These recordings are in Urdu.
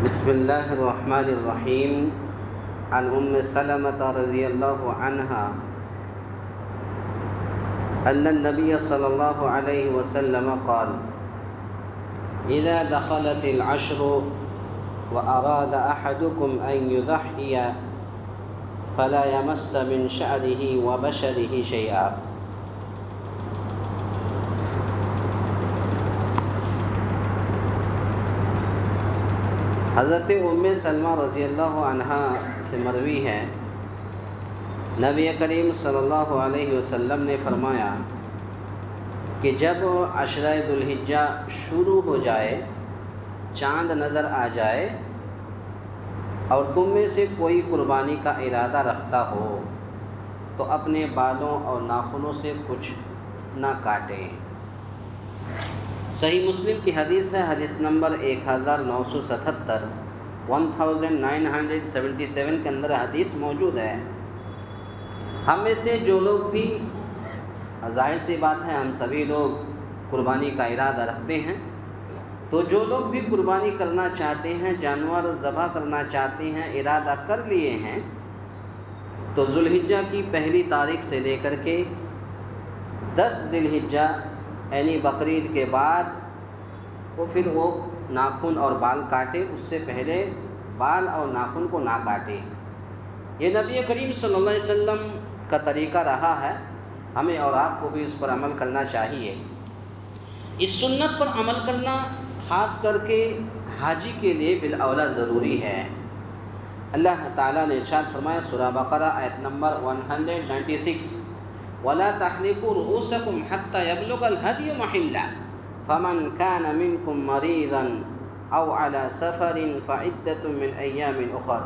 بسم الله الرحمن الرحيم. عن سلمة رضي الله عنها أن النبي صلى الله عليه وسلم قال: إذا دخلت العشر وأراد أحدكم أن يضحي فلا يمس من شعره وبشره شيئا. حضرت سلمہ رضی اللہ عنہا سے مروی ہے، نبی کریم صلی اللہ علیہ وسلم نے فرمایا کہ جب عشرہ ذو الحجہ شروع ہو جائے، چاند نظر آ جائے اور تم میں سے کوئی قربانی کا ارادہ رکھتا ہو تو اپنے بالوں اور ناخنوں سے کچھ نہ کاٹے۔ صحیح مسلم کی حدیث ہے، حدیث نمبر 1977 1977 کے اندر حدیث موجود ہے۔ ہم میں سے جو لوگ بھی، ظاہر سی بات ہے ہم سبھی لوگ قربانی کا ارادہ رکھتے ہیں، تو جو لوگ بھی قربانی کرنا چاہتے ہیں، جانور ذبح کرنا چاہتے ہیں، ارادہ کر لیے ہیں، تو ذو الحجہ کی پہلی تاریخ سے لے کر کے 10 ذی الحجہ یعنی بقرعید کے بعد پھر وہ ناخن اور بال کاٹے، اس سے پہلے بال اور ناخن کو نہ کاٹے۔ یہ نبی کریم صلی اللہ علیہ وسلم کا طریقہ رہا ہے، ہمیں اور آپ کو بھی اس پر عمل کرنا چاہیے۔ اس سنت پر عمل کرنا خاص کر کے حاجی کے لیے بالاولیٰ ضروری ہے۔ اللہ تعالیٰ نے ارشاد فرمایا سورہ بقرہ آیت نمبر 196: وَلَا تَحْلِقُوا رُؤُوسَكُمْ حَتَّى يَبْلُغَ الْهَدْيُ مَحِلَّهُ فَمَنْ كَانَ مِنْكُمْ مَرِيضًا أَوْ عَلَى سَفَرٍ فَعِدَّةٌ مِّنْ أَيَّامٍ أُخَرَ،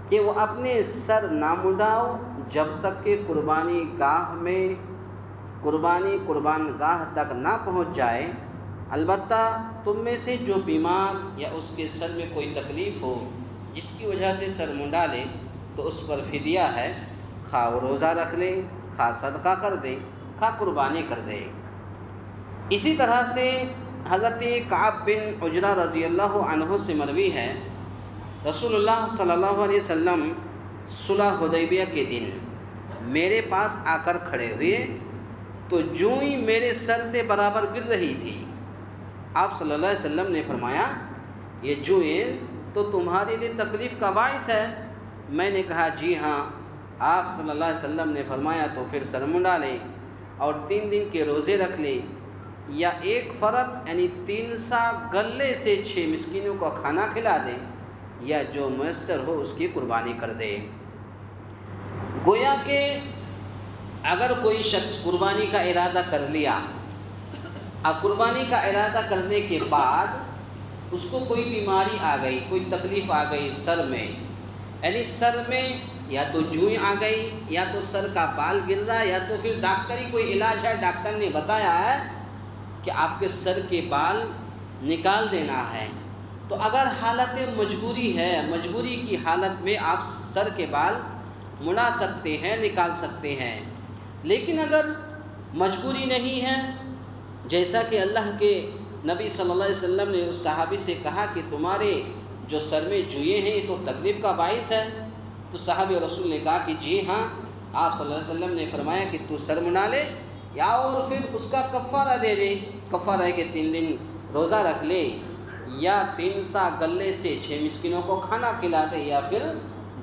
کہ وہ اپنے سر نہ منڈاؤ جب تک کہ قربان گاہ تک نہ پہنچ جائے۔ البتہ تم میں سے جو بیمار یا اس کے سر میں کوئی تکلیف ہو جس کی وجہ سے سر منڈا لے تو اس پر فدیہ ہے، خواہ وہ روزہ رکھ لے، خواہ صدقہ کر دے، خواہ قربانی کر دے۔ اسی طرح سے حضرت کعب بن عجرہ رضی اللہ عنہ سے مروی ہے، رسول اللہ صلی اللہ علیہ وسلم صلح حدیبیہ کے دن میرے پاس آ کر کھڑے ہوئے تو جوئی میرے سر سے برابر گر رہی تھی۔ آپ صلی اللہ علیہ وسلم نے فرمایا یہ جوئیں تو تمہارے لیے تکلیف کا باعث ہے۔ میں نے کہا جی ہاں۔ آپ صلی اللہ علیہ وسلم نے فرمایا تو پھر سر منڈا لے اور 3 دن کے روزے رکھ لے، یا 1 فرق یعنی 3 سا غلے سے 6 مسکینوں کو کھانا کھلا دے، یا جو میسر ہو اس کی قربانی کر دے۔ گویا کہ اگر کوئی شخص قربانی کا ارادہ کر لیا اور قربانی کا ارادہ کرنے کے بعد اس کو کوئی بیماری آ گئی، کوئی تکلیف آ گئی سر میں، یعنی سر میں یا تو جوئیں آ گئی، یا تو سر کا بال گر رہا، یا تو پھر ڈاکٹری کوئی علاج ہے، ڈاکٹر نے بتایا ہے کہ آپ کے سر کے بال نکال دینا ہے، تو اگر حالت مجبوری ہے، مجبوری کی حالت میں آپ سر کے بال مڑا سکتے ہیں، نکال سکتے ہیں۔ لیکن اگر مجبوری نہیں ہے، جیسا کہ اللہ کے نبی صلی اللہ علیہ وسلم نے اس صحابی سے کہا کہ تمہارے جو سر میں جوئیں ہیں یہ تو تکلیف کا باعث ہے، تو صحابی رسول نے کہا کہ جی ہاں۔ آپ صلی اللہ علیہ وسلم نے فرمایا کہ تو سر منڈا لے، یا اور پھر اس کا کفارہ دے دے۔ کفارہ ہے کہ 3 دن روزہ رکھ لے، یا 3 سا غلے سے 6 مسکینوں کو کھانا کھلا دے، یا پھر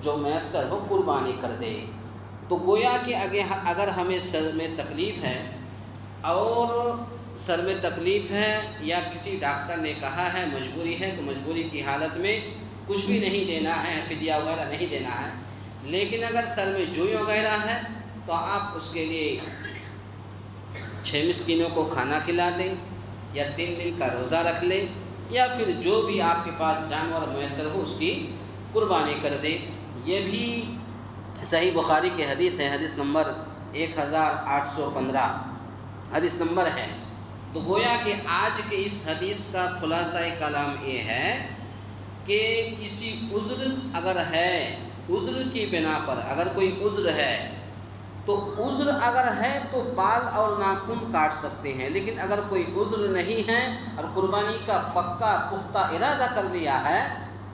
جو میسر ہو قربانی کر دے۔ تو گویا کہ اگر ہمیں سر میں تکلیف ہے اور سر میں تکلیف ہے یا کسی ڈاکٹر نے کہا ہے مجبوری ہے، تو مجبوری کی حالت میں کچھ بھی نہیں دینا ہے، فدیہ وغیرہ نہیں دینا ہے۔ لیکن اگر سر میں جوئی وغیرہ ہے تو آپ اس کے لیے 6 مسکینوں کو کھانا کھلا دیں، یا 3 دن کا روزہ رکھ لیں، یا پھر جو بھی آپ کے پاس جانور میسر ہو اس کی قربانی کر دیں۔ یہ بھی صحیح بخاری کی حدیث ہے، حدیث نمبر 1815 حدیث نمبر ہے۔ تو گویا کہ آج کے اس حدیث کا خلاصہ کلام یہ ہے کہ کسی عذر اگر ہے، عذر کی بنا پر اگر کوئی عذر ہے تو عذر اگر ہے تو بال اور ناخن کاٹ سکتے ہیں، لیکن اگر کوئی عذر نہیں ہے اور قربانی کا پکا پختہ ارادہ کر لیا ہے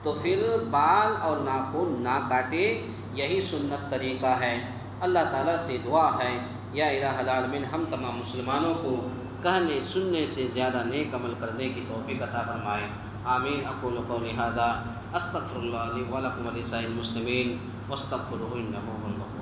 تو پھر بال اور ناخن نہ کاٹے، یہی سنت طریقہ ہے۔ اللہ تعالیٰ سے دعا ہے یا الہ العالمین ہم تمام مسلمانوں کو کہنے سننے سے زیادہ نیک عمل کرنے کی توفیق عطا فرمائے، آمین۔ اقول قولی ھذا استغفر اللہ لی ولکم ولسائر المسلمین واستغفروہ انہ هو الغفور